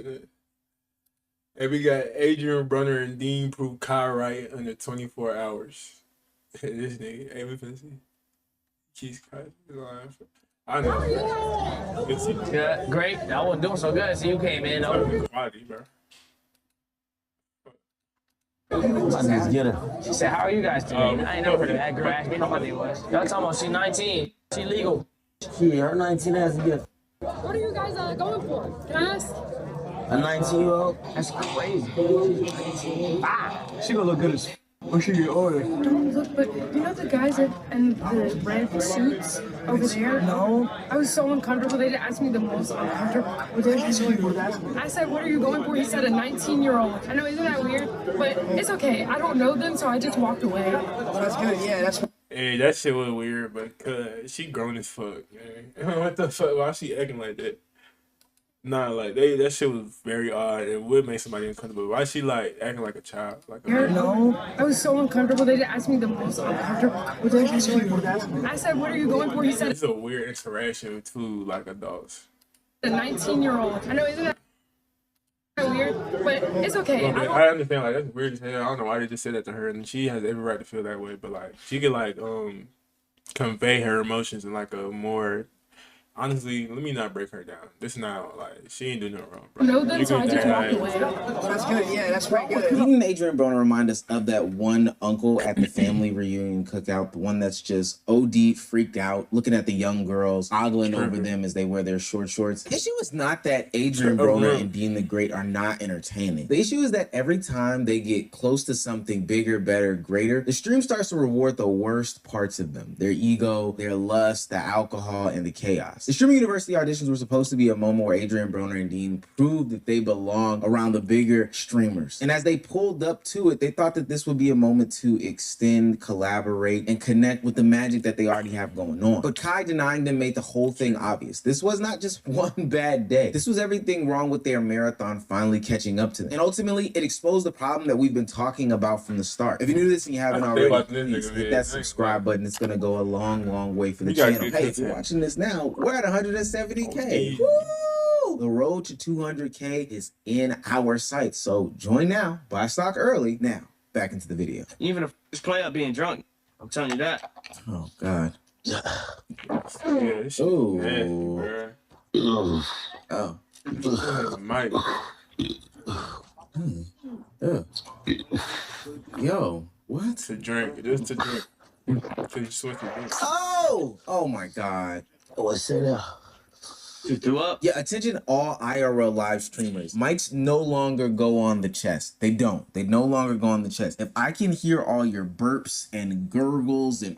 And we got Adrien Broner Deen proved Kai right under 24 hours. This nigga, hey, we finna see. Keith Kai. I know. Good see. Yeah, great. I wasn't doing so good. So you came in. Quality, bro. She said, "How are you guys today?" I ain't never heard of that girl. Asked me how my day was. Y'all talking about she 19. She legal. Yeah, her 19 has a gift. What are you guys going for? Can I ask? A 19-year-old? That's crazy. She's 19. She gonna look good as when she get older. Don't look, but you know the guys in the red suits over there? No. I was so uncomfortable. They asked me the most uncomfortable. I said, "What are you going for?" He said, "A 19-year-old." I know, isn't that weird? But it's okay. I don't know them, so I just walked away. That's good. Yeah, that's. Hey, that shit was weird, but she grown as fuck, man. What the fuck? Why she acting like that? Nah, like that shit was very odd. It would make somebody uncomfortable. Why she like acting like a child? Like No. I was so uncomfortable. They asked me the most uncomfortable. I said, "What are you going for?" He said, it's a weird interaction with two like adults. "A 19-year-old." I know, isn't that weird? But it's okay. I understand, like that's weird as hell. I don't know why they just said that to her, and she has every right to feel that way. But like she could like convey her emotions in like a more. Honestly, let me not break her down. This not like she ain't doing nothing wrong, bro. No, then so I just walked away. That's good. Yeah, that's right. Good. Didn't Adrien Broner remind us of that one uncle at the family reunion cookout? The one that's just OD freaked out, looking at the young girls, ogling over them as they wear their short shorts. The issue is not that Adrien Broner and Deen the Great are not entertaining. The issue is that every time they get close to something bigger, better, greater, the stream starts to reward the worst parts of them. Their ego, their lust, the alcohol, and the chaos. The Streaming University auditions were supposed to be a moment where Adrien Broner and Deen proved that they belong around the bigger streamers. And as they pulled up to it, they thought that this would be a moment to extend, collaborate, and connect with the magic that they already have going on. But Kai denying them made the whole thing obvious. This was not just one bad day. This was everything wrong with their marathon finally catching up to them. And ultimately, it exposed the problem that we've been talking about from the start. If you knew this and you haven't already, please hit that subscribe button. It's going to go a long, long way for the channel. Hey, if you're watching this now, we're at 170K. Woo! The road to 200K is in our sights. So join now, buy stock early. Now, back into the video. Even if it's play up being drunk, I'm telling you that. Oh, God. Yeah, this shit nasty, bro. Oh. Mike. Yo, what? To drink, just to drink. To switch the drink. Oh my God. What's that? You threw up? Yeah, attention all IRL live streamers. Mics no longer go on the chest. They don't. They no longer go on the chest. If I can hear all your burps and gurgles and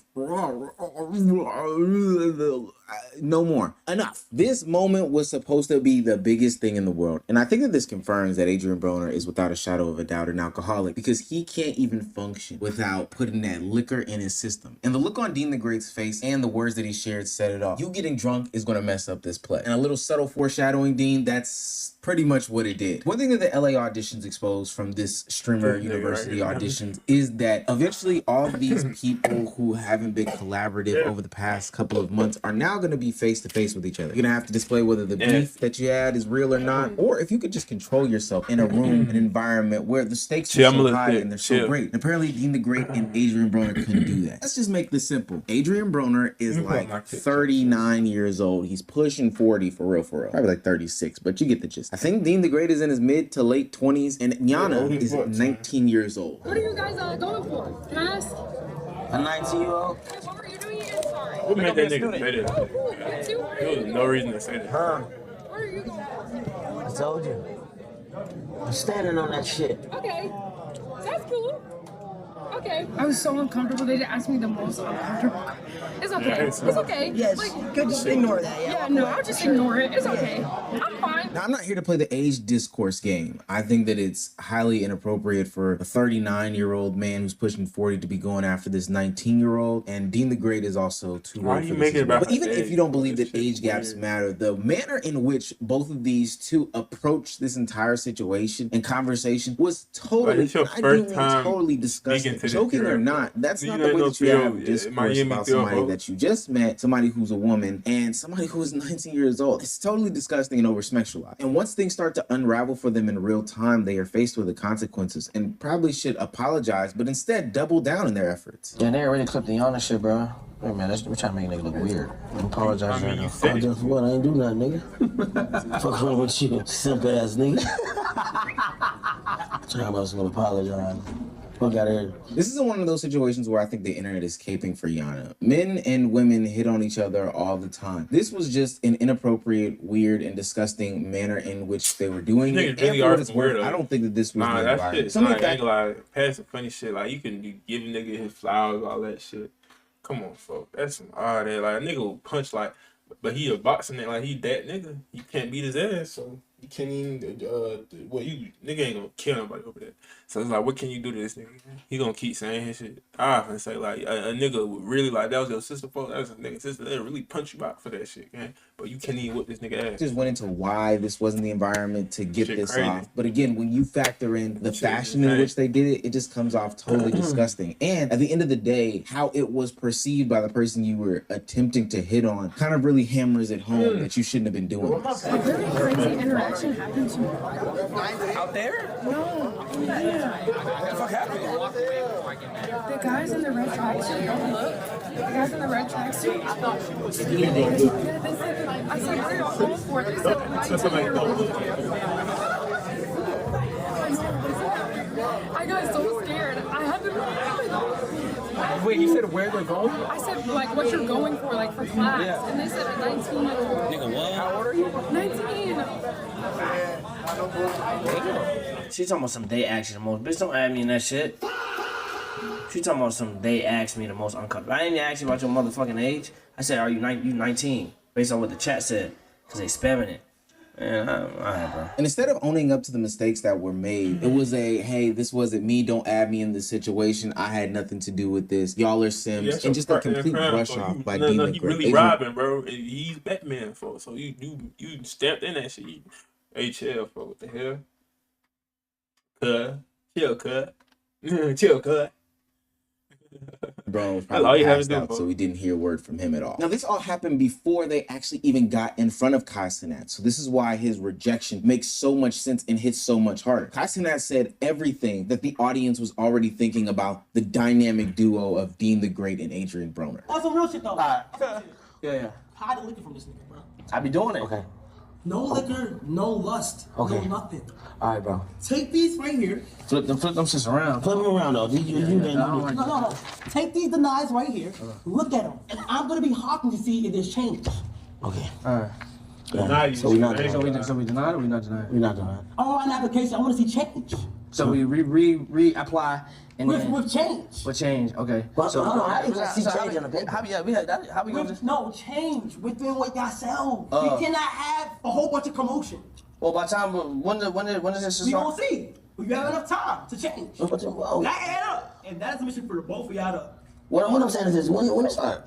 no more. Enough. This moment was supposed to be the biggest thing in the world. And I think that this confirms that Adrien Broner is without a shadow of a doubt an alcoholic, because he can't even function without putting that liquor in his system. And the look on Deen the Great's face and the words that he shared set it off. You getting drunk is going to mess up this play. And a little subtle foreshadowing, Deen, that's pretty much what it did. One thing that the LA auditions exposed from this streamer university auditions is that eventually all of these people who haven't been collaborative over the past couple of months are now going to be face to face with each other. You're going to have to display whether the beef that you had is real or not, or if you could just control yourself in a room, an environment where the stakes are so high and they're so great. And apparently Deen the Great and Adrien Broner couldn't do that. Let's just make this simple. Adrien Broner is like 39 years old. He's pushing 40 for real. Probably like 36, but you get the gist. I think Deen the Great is in his mid to late 20s, and Yannnnnnnnn is 19 years old. What are you guys going for? Can I ask? A 19-year-old? What were you doing inside? What made that nigga say that? There was no reason to say that. What are you going for? I told you. I'm standing on that shit. Okay. That's cool. Okay. I was so uncomfortable. They asked me the most uncomfortable. It's okay. It's okay. Yes. Good. Just ignore that. Yeah, no, I'll just ignore it. It's okay. I'm fine. Now, I'm not here to play the age discourse game. I think that it's highly inappropriate for a 39-year-old man who's pushing 40 to be going after this 19-year-old, and Deen the Great is also too old for this as well. But even if you don't believe that age gaps matter, the manner in which both of these two approach this entire situation and conversation was totally, totally disgusting. to this joking or girl. not, that's You not know, the way no that you feel, have yeah, discourse Miami about feel somebody hope. that you just met, somebody who's a woman, and somebody who is 19 years old. It's totally disgusting and over-sexualized. And once things start to unravel for them in real time, they are faced with the consequences and probably should apologize, but instead double down in their efforts. Yeah, they already clipped the Yannnnnnnnn shit, bro. Hey, man, we're trying to make a nigga look weird. I apologize right now. Oh, guess what? I ain't do nothing, nigga. Fuck wrong with you, simp ass nigga. Talking about some apologize. Fuck out of here. This isn't one of those situations where I think the internet is caping for Yana. Men and women hit on each other all the time. This was just an inappropriate, weird, and disgusting manner in which they were doing it. Niggas really And for are what it's some worth, weirdos. I don't think that this was Nah, the that environment. shit. Some Like, of that, ain't like past some funny shit. Like you can give a nigga his flowers, all that shit. Come on, folks. That's some odd. Like a nigga will punch like, but he a boxing nigga. Like he that nigga. You can't beat his ass, so you can't even. Well, you nigga ain't gonna kill nobody over that. So it's like, what can you do to this nigga? He gonna keep saying his shit. I often say like a nigga would really like that was your sister, folks. That was a nigga sister. They really punch you out for that shit, man. But you can't even whip this nigga ass. just went into why this wasn't the environment to get Shit this crazy. off. But again, when you factor in the Shit fashion in insane. which they did it, it just comes off totally disgusting. And at the end of the day, how it was perceived by the person you were attempting to hit on kind of really hammers it home that you shouldn't have been doing this. A very crazy interaction happened to me. Out there? No. Yeah. What the fuck happened? The guys in the red tracksuit, don't look. The guys in the red tracksuit. Yeah, they said, I said, what are y'all going for? They said, 19-year-old. I got so scared. I had to. Wait, you said where they're going? I said, like, what you're going for, like, for class. Yeah. And they said a 19-year-old. Nigga, what? How old are you? 19. She talking about some they asked you the most. Bitch, don't add me in that shit. She talking about some they asked me the most uncomfortable. I didn't even ask you about your motherfucking age. I said, are you 19? Based on what the chat said. Because they spamming it. Man, alright, bro. And instead of owning up to the mistakes that were made, it was a, hey, this wasn't me, don't add me in this situation, I had nothing to do with this, y'all are Sims, Yeah, and just a complete brush off by Dean the he Great. really robbing, bro. He's Batman, folks. So you stepped in that shit. HL, folks. What the hell? Chill, cut. Chill, cut. Bro was That's all probably you have to passed do, out, folks. so we didn't hear a word from him at all. Now, this all happened before they actually even got in front of Kai Cenat, so this is why his rejection makes so much sense and hits so much harder. Kai Cenat said everything that the audience was already thinking about the dynamic duo of Dean the Great and Adrien Broner. On some real shit though. Yeah. Hide the liquor from this nigga, bro. I be doing it. Okay. No liquor, no lust, Okay. no nothing. Alright, bro. Take these right here. Flip them shits around. Flip them around though. like No. Take these denies right here. Look at them, and I'm gonna be hawking to see if there's change. Okay. Alright. Deny you. So we denied or we not denied? We're not denied. I want an application. I want to see change. So we reapply and then With change. with change. Okay. But So hold on, how do you see change on the paper? How we gonna just? No, change within what yourself. We cannot have a whole bunch of commotion. Well, by the time when does this We start? gonna see. We have enough time to change. That add up. And that's a mission for the both of y'all to. What I'm saying is this: when it start?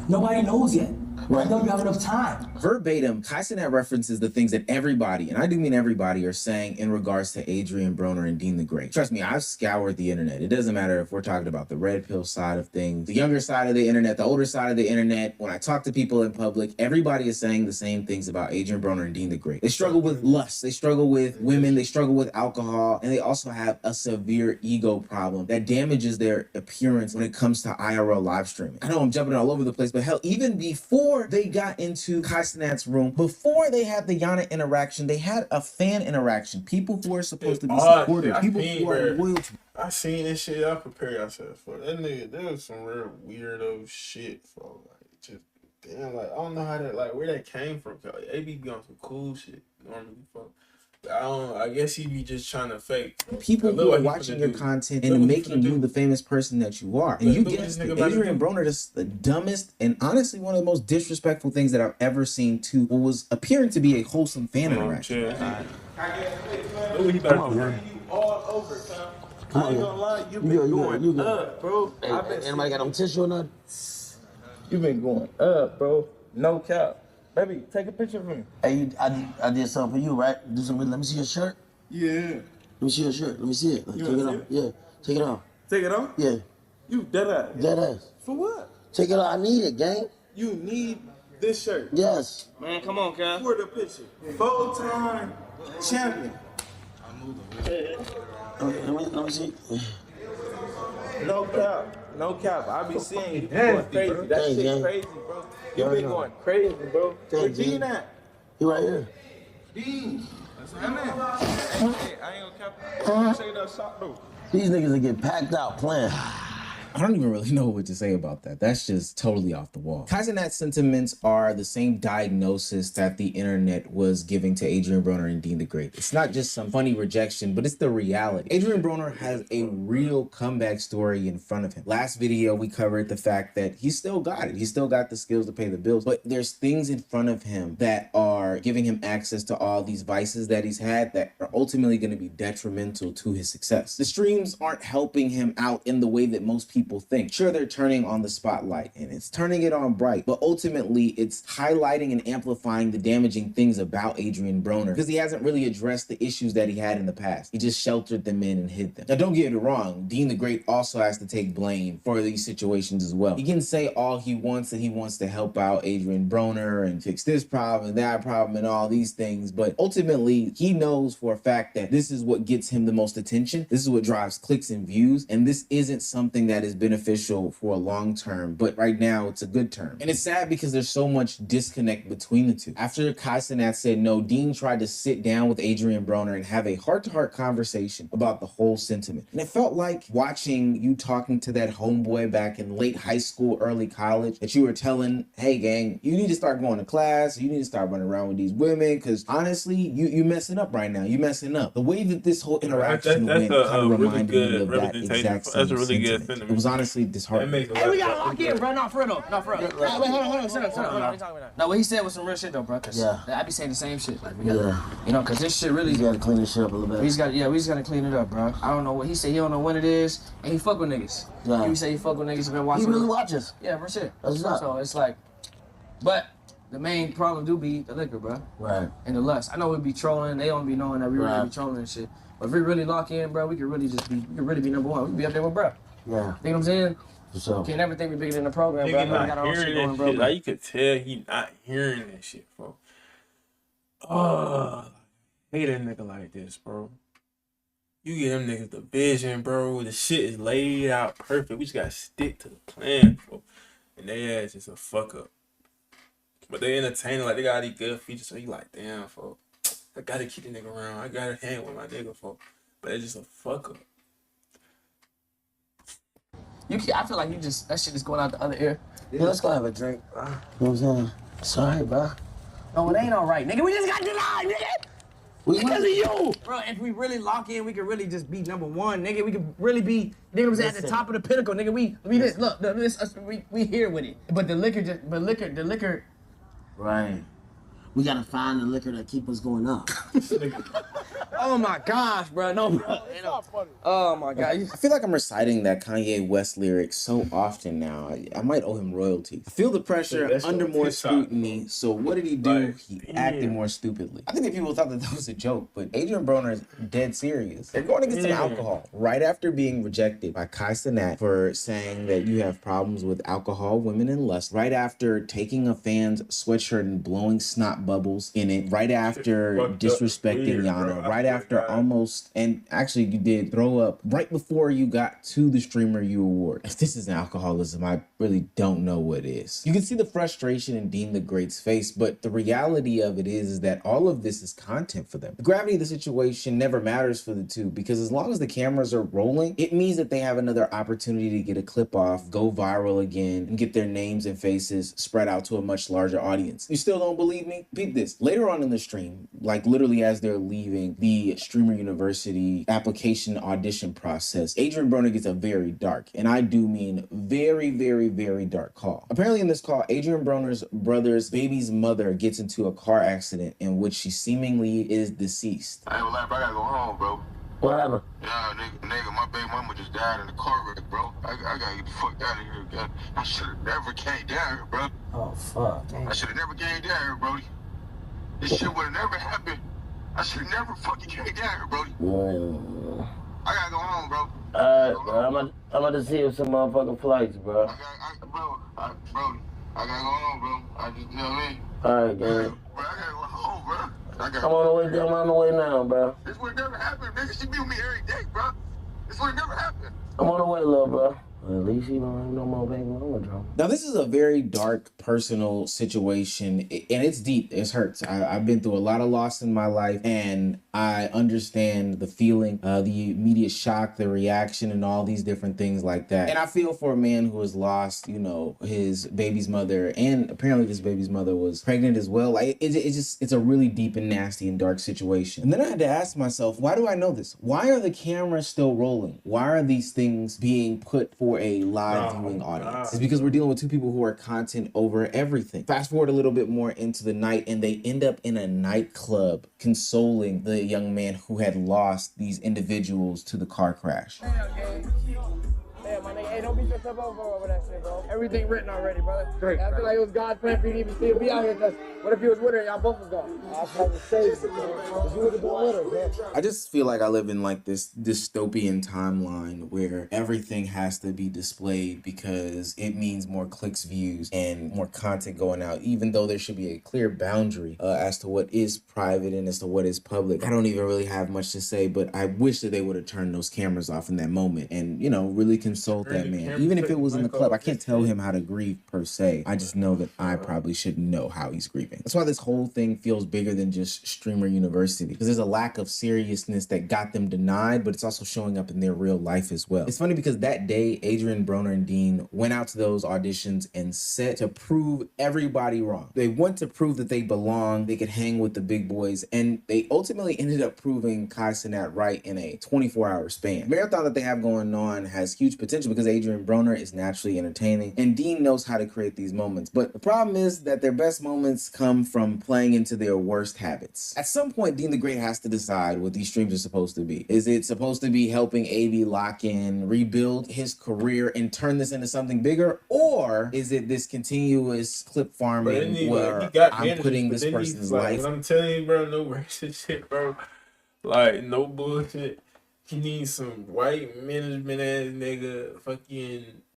Nobody knows yet. Right now you have enough time. Verbatim, Kai Cenat references the things that everybody, and I do mean everybody, are saying in regards to Adrien Broner and Dean the Great. Trust me, I've scoured the internet. It doesn't matter if we're talking about the red pill side of things, the younger side of the internet, the older side of the internet. When I talk to people in public, everybody is saying the same things about Adrien Broner and Dean the Great. They struggle with lust, they struggle with women, they struggle with alcohol, and they also have a severe ego problem that damages their appearance when it comes to IRL live streaming. I know I'm jumping all over the place, but hell, even before they got into Kai Cenat's room, before they had the Yannnnnnnnn interaction, they had a fan interaction. People who are supposed to be supportive, people who are loyal to. I seen this shit. I prepare yourself for it. That nigga. There was some real weirdo shit, for like just damn. Like I don't know how that where that came from. Cause AB be on some cool shit normally, fuck. I guess he be just trying to fake. People who are watching your content and making you the famous person that you are. And you guessed it, Adrien Broner, just the dumbest and honestly one of the most disrespectful things that I've ever seen to what was appearing to be a wholesome fan interaction. Come on, man. All over, fam. I ain't gonna lie, you been going up, bro. Anybody got no tissue or nothing? You been going up, bro. No cap. Baby, take a picture of me. Hey, I did something for you, right? Do something. Let me see your shirt. Yeah. Let me see your shirt. Let me see it. Like, take it off. Yeah, take it off. Take it off? Yeah. You dead ass. Dead ass. For what? Take it off. I need it, gang. You need this shirt. Yes. Man, come on, cuz. For the picture. Full-time champion. Okay, let me see. No cap. No cap. I be seeing you going crazy. That Thanks, shit gang. crazy, bro. You been going crazy, bro. Where Thanks, Dean gang. at? He right here. Dean. That's my man. Hey, I ain't gonna cap. Check it out, shot though. These niggas will get packed out playing. I don't even really know what to say about that. That's just totally off the wall. Kaizenat's sentiments are the same diagnosis that the internet was giving to Adrien Broner and Deen the Great. It's not just some funny rejection, but it's the reality. Adrien Broner has a real comeback story in front of him. Last video, we covered the fact that he still got it. He still got the skills to pay the bills, but there's things in front of him that are giving him access to all these vices that he's had that are ultimately going to be detrimental to his success. The streams aren't helping him out in the way that most people think. Sure, they're turning on the spotlight and it's turning it on bright, but ultimately it's highlighting and amplifying the damaging things about Adrien Broner because he hasn't really addressed the issues that he had in the past. He just sheltered them in and hid them. Now, don't get me wrong, Deen the Great also has to take blame for these situations as well. He can say all he wants, that he wants to help out Adrien Broner and fix this problem and that problem and all these things, but ultimately he knows for a fact that this is what gets him the most attention. This is what drives clicks and views, and this isn't something that is beneficial for a long term, but right now it's a good term. And it's sad because there's so much disconnect between the two. After Kaizenat said no, Deen tried to sit down with Adrien Broner and have a heart-to-heart conversation about the whole sentiment. And it felt like watching you talking to that homeboy back in late high school, early college, that you were telling, hey gang, you need to start going to class, you need to start running around with these women, because honestly, you messing up right now. You messing up. The way that this whole interaction went kind of reminded me of that exact same sentiment. It was honestly disheartening. Hey, we gotta lock in, bro. Not for real, though. Not for real. Wait, hold on. Shut up. No, what he said was some real shit, though, bro. Yeah. I be saying the same shit. Like, we gotta, you know, because this shit really. You gotta clean this shit up a little bit. We just gotta clean it up, bro. I don't know what he said. He don't know when it is, and he fuck with niggas. Yeah. He say he fuck with niggas and been watching. He really watches. Yeah, for shit. That's not. So it's like, but the main problem do be the liquor, bro. Right. And the lust. I know we be trolling. They don't be knowing that we really Right. be trolling and shit. But if we really lock in, bro, we could really be number one. We could be up there with bro. Yeah. You know what I'm saying? For sure. Can't never think we bigger than the program, bro. Nigga We not got our own shit hearing going, that bro. shit. Like, you could tell he not hearing that shit, bro. Oh, I hate a nigga like this, bro. You give them niggas the vision, bro. The shit is laid out perfect. We just gotta stick to the plan, bro. And they ass is a fuck up. But they entertaining, like they got these good features, so you like, damn, folks. I gotta keep the nigga around. I gotta hang with my nigga, folks. But it's just a fuck up. I feel like that shit is going out the other ear. Yeah, let's go have a drink, bro. You know what I'm saying? Sorry, bro. No, it ain't all right, nigga. We just got denied, nigga. Because of you. Bro, if we really lock in, we could really just be number one, nigga. We could really be, nigga, was at the top of the pinnacle, nigga. We here with it. But the liquor. Right. We gotta find the liquor that keep us going up. Oh my gosh, bro. No, bro. Oh my God. I feel like I'm reciting that Kanye West lyric so often now. I might owe him royalties. I feel the pressure under more scrutiny. So what did he do? He acted more stupidly. I think that people thought that was a joke, but Adrien Broner is dead serious. They're going to get some alcohol right after being rejected by Kaizenat for saying that you have problems with alcohol, women, and lust. Right after taking a fan's sweatshirt and blowing snot bubbles in it. Right after disrespecting Yannnnnnnnn. Right after almost, and actually you did throw up right before you got to the Streamer U award. If this isn't alcoholism, I really don't know what is. You can see the frustration in Deen the Great's face, but the reality of it is that all of this is content for them. The gravity of the situation never matters for the two, because as long as the cameras are rolling, it means that they have another opportunity to get a clip off, go viral again, and get their names and faces spread out to a much larger audience. You still don't believe me? Peep this. Later on in the stream, like literally as they're leaving the Streamer University application audition process, Adrien Broner gets a very dark, and I do mean very, very, very dark call. Apparently in this call, Adrien Broner's brother's baby's mother gets into a car accident in which she seemingly is deceased. I ain't gonna lie, bro. I gotta go home, bro. What happened? Yeah, nigga, my baby mama just died in a car wreck, bro. I gotta get the fuck out of here, God. I should've never came down here, bro. Oh, fuck. I should've never came down here, Brody. This shit would've never happened. I should've never fucking came down here, Brody. I gotta go home, bro. Alright, bro. I'm about to see you some motherfucking flights, bro. Bro, I gotta go home, bro. I just, you know what I mean? Alright, Bro, gang. I gotta go home, bro. I'm on the way now, bro. This would never happen, nigga. She be with me every day, bro. This would never happen. I'm on the way, little bro. At least you don't have no more baby mama drama. Now, this is a very dark, personal situation, and it's deep. It hurts. I've been through a lot of loss in my life, and I understand the feeling, the immediate shock, the reaction, and all these different things like that. And I feel for a man who has lost, you know, his baby's mother, and apparently this baby's mother was pregnant as well. Like, it's a really deep and nasty and dark situation. And then I had to ask myself, why do I know this? Why are the cameras still rolling? Why are these things being put for a live viewing audience? It's because we're dealing with two people who are content over everything. Fast forward a little bit more into the night, and they end up in a nightclub consoling the young man who had lost these individuals to the car crash. Yeah, my nigga, hey, don't beat yourself over that shit, bro. Everything written already, brother. Great. I feel like it was God's plan for you to even still be out here, because what if you was with her, y'all both was gone? I was trying to save you, man. You would have been with her, man. I just feel like I live in like this dystopian timeline where everything has to be displayed because it means more clicks, views, and more content going out, even though there should be a clear boundary as to what is private and as to what is public. I don't even really have much to say, but I wish that they would have turned those cameras off in that moment and, you know, really consult that man. Even if it was in the club, I can't tell him how to grieve per se. I just know that I probably shouldn't know how he's grieving. That's why this whole thing feels bigger than just Streamer University, because there's a lack of seriousness that got them denied, but it's also showing up in their real life as well. It's funny because that day, Adrien Broner Deen went out to those auditions and set to prove everybody wrong. They want to prove that they belong, they could hang with the big boys, and they ultimately ended up proving Kai Cenat right in a 24-hour span. The marathon that they have going on has huge potential because Adrien Broner is naturally entertaining and Deen knows how to create these moments. But the problem is that their best moments come from playing into their worst habits. At some point, Deen the Great has to decide what these streams are supposed to be. Is it supposed to be helping AB lock in, rebuild his career, and turn this into something bigger? Or is it this continuous clip farming where I'm putting this person's life? I'm telling you, bro, no racist shit, bro. Like, no bullshit. He needs some white management ass nigga fucking